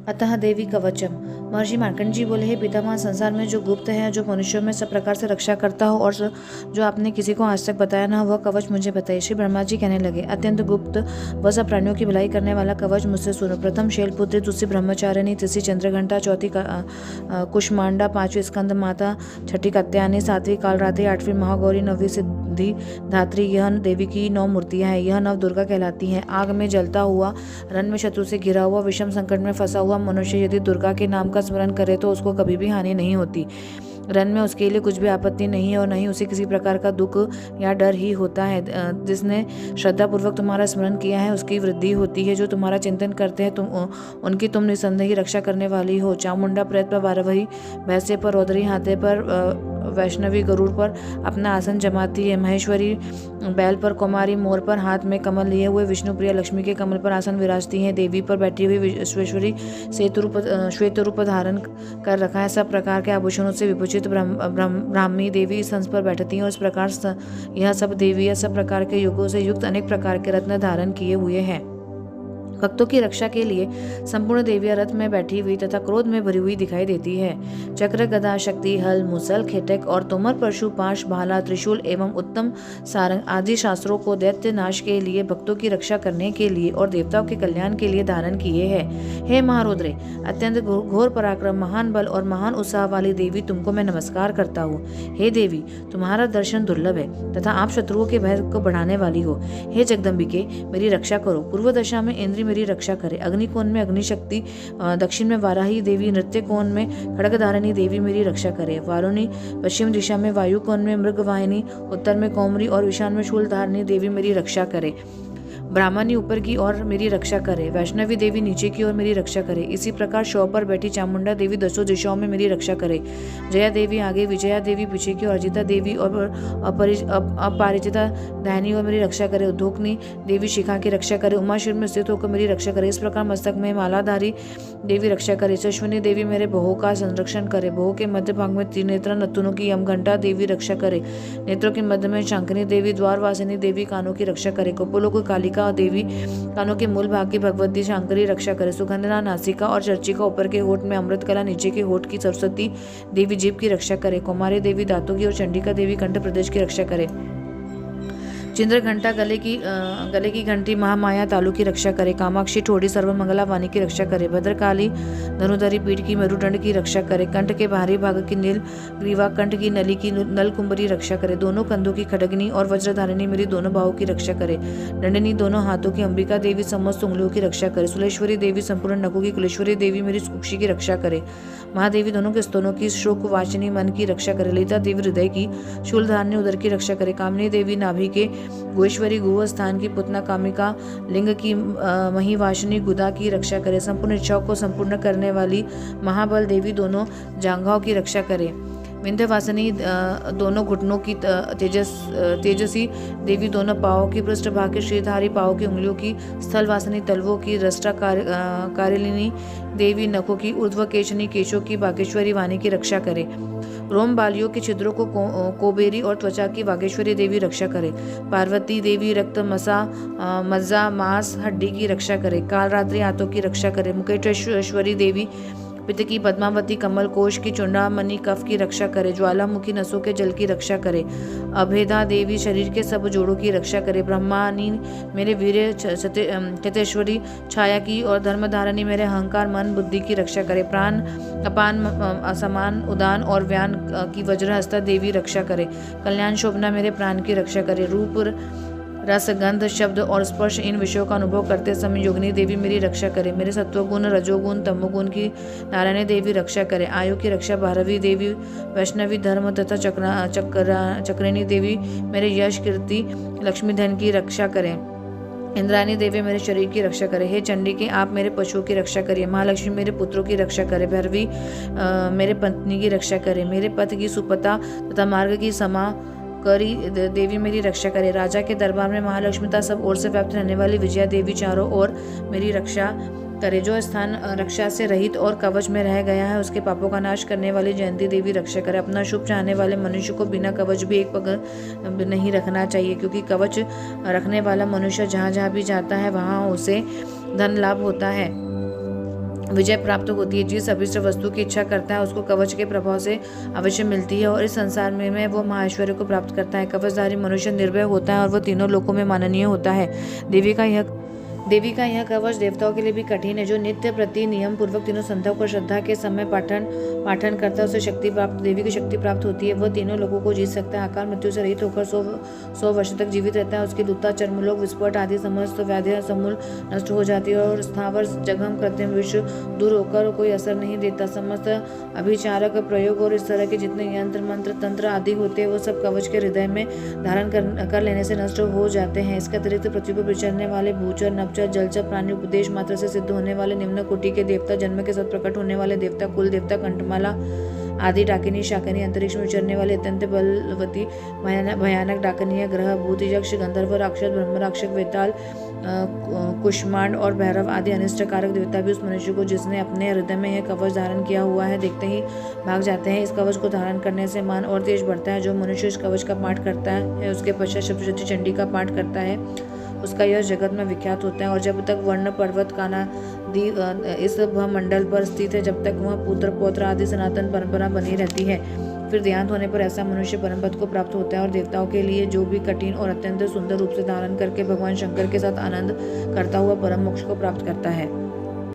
अतः देवी कवचम। महर्षि मार्कंड जी बोले, हे पितामह, संसार में जो गुप्त है, जो मनुष्यों में सब प्रकार से रक्षा करता हो और जो आपने किसी को आज तक बताया ना, वह कवच मुझे बताइए। श्री ब्रह्मा जी कहने लगे, अत्यंत गुप्त वह सब प्राणियों की भलाई करने वाला कवच मुझसे सुनो। प्रथम शैलपुत्री, दूसरी ब्रह्मचारिणी, तीसरी चंद्रघंटा, चौथी कुष्मांडा, पांचवी स्कंद माता, छठी कात्यायनी, सातवीं कालरात्रि, आठवीं महागौरी, नौवीं सिद्धि धात्री। यह देवी की 9 मूर्तियां हैं। यह नव दुर्गा कहलाती हैं। आग में जलता हुआ, रन में शत्रु से घिरा हुआ, विषम संकट में फंसा हुआ मनुष्य यदि दुर्गा के नाम का स्मरण करे तो उसको कभी भी हानि नहीं होती। रन में उसके लिए कुछ भी आपत्ति नहीं है और नहीं उसे किसी प्रकार का दुख या डर ही होता है। जिसने श्रद्धापूर्वक तुम्हारा स्मरण किया है उसकी वृद्धि होती है। जो तुम्हारा चिंतन करते हैं उनकी तुम निसंदेह ही रक्षा करने वाली हो। चामुंडा प्रेत पर वारवही, भैंसे पर रौद्री, हाथे पर वैष्णवी, गरुड़ पर अपना आसन जमाती है। महेश्वरी बैल पर, कुमारी मोर पर, हाथ में कमल लिए हुए विष्णु प्रिया लक्ष्मी के कमल पर आसन विराजती हैं। देवी पर बैठी हुई विश्वेश्वरी श्वेत रूप धारण कर रखा है। सब प्रकार के आभूषणों से विभूषित ब्राह्मी देवी इस हंस पर बैठती हैं और इस प्रकार यह सब देवी सब प्रकार के युगों से युक्त अनेक प्रकार के रत्न धारण किए हुए हैं। भक्तों की रक्षा के लिए संपूर्ण देवियां रथ में बैठी हुई तथा क्रोध में भरी हुई दिखाई देती है। चक्र, गदा, शक्ति, हल, मुसल, खेटक और तोमर, परशु, पाश, भाला, त्रिशूल एवं उत्तम सारंग आदि शास्त्रों को दैत्य नाश के लिए, भक्तों की रक्षा करने के लिए और देवताओं के कल्याण के लिए धारण किए हैं। हे महारुद्रे, अत्यंत घोर पराक्रम, महान बल और महान उत्साह वाली देवी, तुमको मैं नमस्कार करता हूँ। हे देवी, तुम्हारा दर्शन दुर्लभ है तथा आप शत्रुओं के भय को बढ़ाने वाली हो। हे जगदम्बिके, मेरी रक्षा करो। पूर्व दशा में इंद्र मेरी रक्षा करे। अग्निकोण में अग्निशक्ति, दक्षिण में वाराही देवी, नृत्य कोण में खड़गधारिणी देवी मेरी रक्षा करे। वारुणी, पश्चिम दिशा में वायुकोण में मृगवाहिनी, उत्तर में कौमरी और ईशान में शूलधारिणी देवी मेरी रक्षा करे। ब्राह्मणी ऊपर की ओर मेरी रक्षा करे। वैष्णवी देवी नीचे की ओर मेरी रक्षा करे। इसी प्रकार शव पर बैठी चामुंडा देवी दसों दिशाओं में मेरी रक्षा करे। जया देवी आगे, विजया देवी पीछे की ओर, अजिता देवी और अपराजिता दाहिनी ओर मेरी रक्षा करे। उद्योगनी देवी शिखा की रक्षा करे। उमा शिर में स्थित होकर मेरी रक्षा करे। इस प्रकार मस्तक में मालाधारी देवी रक्षा करे। यशस्विनी देवी मेरे बहु का संरक्षण करे। बहु के मध्य भाग में त्रिनेत्र नतुनों की यमघंटा देवी रक्षा करे। नेत्रों के मध्य में शांकनी देवी, द्वारवासिनी देवी कानों की रक्षा करे। कपोलों को कालिका देवी, कानों के मूल भाग की भगवती शांकरी रक्षा करे। सुगंधना नासिका और चर्चिका ऊपर के होठ में, अमृत कला नीचे के होठ की सरस्वती देवी जीभ की रक्षा करे। कुमारी देवी दांतों की और चंडिका देवी कंठ प्रदेश की रक्षा करे। चंद्रघंटा गले की घंटी महामाया तालु की रक्षा करे। कामाक्षी ठोड़ी सर्वमंगला वाणी की रक्षा करे। भद्रकाली धनुधरी पीठ की मेरुदंड की रक्षा करे। कंठ के बाहरी भाग की नील ग्रीवा, कंठ की नली की नल कुंभरी रक्षा करे। दोनों कंधों की खड्गनी और वज्रधारिणी मेरी दोनों बाहों की रक्षा करे। दंडनी दोनों हाथों की अंबिका देवी समस्त उंगलियों की रक्षा करे। सुलेश्वरी देवी संपूर्ण नखों की कुलेश्वरी देवी मेरी कुक्षी की रक्षा करे। महादेवी दोनों के स्तनों की, शोक वाचिनी मन की रक्षा करे। ललिता देवी हृदय की, शूलधारिणी उदर की रक्षा करे। कामिनी देवी नाभि के, गोश्वरी गुह स्थान की, पुतना कामिका लिंग की, महिवासिनी गुदा की रक्षा करे। संपूर्ण इच्छाओं को संपूर्ण करने वाली महाबल देवी दोनों जांघाओं की रक्षा करे। विंध्यवासिनी दोनों घुटनों की, तेजसी देवी दोनों पाँवों की, पृष्ठभाग के, श्रीधारी पाँवों की, उंगलियों की, स्थलवासिनी तलवों की, रष्टा कारिलिनी देवी नखों की, ऊर्ध्व केशनी केशों की, बागेश्वरी वाणी की रक्षा करे। रोम बालियों के छिद्रों को कोबेरी और त्वचा की वागेश्वरी देवी रक्षा करे। पार्वती देवी रक्त, मज्जा, मांस, हड्डी की रक्षा करे। कालरात्रि आंतों की रक्षा करे। मुकेश्वरी देवी पित्त की, पद्मावती कमल कोश की, चुंडामणि कफ की रक्षा करे। ज्वालामुखी नसों के जल की रक्षा करे। अभेदा देवी शरीर के सब जोड़ों की रक्षा करे। ब्रह्मानी मेरे वीर्य चतेश्वरी छाया की और धर्मधारिणी मेरे अहंकार मन बुद्धि की रक्षा करे। प्राण अपान असमान उदान और व्यान की वज्रहस्ता देवी रक्षा करे। कल्याण शोभना मेरे प्राण की रक्षा करे। रूप रस गंध शब्द और स्पर्श इन विषयों का अनुभव करते समय योगिनी देवी मेरी रक्षा करे। मेरे सत्वगुण रजोगुण तमोगुण की नारायणी देवी रक्षा करे। आयु की रक्षा भारवी देवी, वैष्णवी धर्म तथा चक्रिणी देवी मेरे यश कीर्ति लक्ष्मी धन की रक्षा करें। इंद्राणी देवी मेरे शरीर की रक्षा करे। हे चंडी के आप मेरे पशुओं की रक्षा करिए। महालक्ष्मी मेरे पुत्रों की रक्षा करे। भैरवी मेरे पत्नी की रक्षा करे। मेरे पथ की सुपता तथा मार्ग की समा करी देवी मेरी रक्षा करे। राजा के दरबार में महालक्ष्मी तथा सब ओर से व्याप्त रहने वाली विजया देवी चारों ओर मेरी रक्षा करे। जो स्थान रक्षा से रहित और कवच में रह गया है उसके पापों का नाश करने वाली जयंती देवी रक्षा करे। अपना शुभ चाहने वाले मनुष्य को बिना कवच भी एक पग नहीं रखना चाहिए, क्योंकि कवच रखने वाला मनुष्य जहाँ जहाँ भी जाता है वहाँ उसे धन लाभ होता है। विजय प्राप्त होती है। जिस अभिष्ट वस्तु की इच्छा करता है उसको कवच के प्रभाव से अवश्य मिलती है और इस संसार में वो महाऐश्वर्य को प्राप्त करता है। कवचधारी मनुष्य निर्भय होता है और वह तीनों लोकों में माननीय होता है। देवी का यह कवच देवताओं के लिए भी कठिन है। जो नित्य प्रति नियम पूर्वक तीनों संध्याओं को श्रद्धा के समय पाठन करता है उसे शक्ति प्राप्त देवी की शक्ति प्राप्त होती है। वह तीनों लोगों को जीत सकता है। अकाल मृत्यु से रहित होकर 100 वर्ष तक जीवित रहता है। उसकी लुता चर्मलोक विस्फोट आदि समस्त व्याधियां समूल नष्ट हो जाती है और स्थावर जघम कृत्रिम विष दूर होकर कोई असर नहीं देता। समस्त अभिचारक प्रयोग और इस तरह के जितने यंत्र मंत्र तंत्र आदि होते हैं वो सब कवच के हृदय में धारण कर लेने से नष्ट हो जाते हैं। इसके अतिरिक्त पृथ्वी पर विचरने वाले भूचर नभचर जलचर प्राणी उपदेश मात्र से सिद्ध होने वाले निम्न कोटि के देवता जन्म के साथ प्रकट होने वाले देवता कुल देवता कंठमाला आदि डाकिनी शाकिनी अंतरिक्ष में विचरने वाले अत्यंत बलवती भयानक डाकनीय ग्रह भूत यक्ष गंधर्व राक्षस ब्रह्म राक्षस वेताल कुष्मांड और भैरव आदि अनिष्टकारक देवता भी उस मनुष्य को जिसने अपने हृदय में यह कवच धारण किया हुआ है देखते ही भाग जाते हैं। इस कवच को धारण करने से मान और तेज बढ़ता है। जो मनुष्य इस कवच का पाठ करता है उसके पश्चात सप्तशती चंडी का पाठ करता है उसका यह जगत में विख्यात होता है। और जब तक वर्ण पर्वत कानादि इस मंडल पर स्थित है जब तक वह पुत्र पौत्र आदि सनातन परंपरा बनी रहती है। फिर देहांत होने पर ऐसा मनुष्य परम पद को प्राप्त होता है और देवताओं के लिए जो भी कठिन और अत्यंत सुंदर रूप से धारण करके भगवान शंकर के साथ आनंद करता हुआ परम मोक्ष को प्राप्त करता है।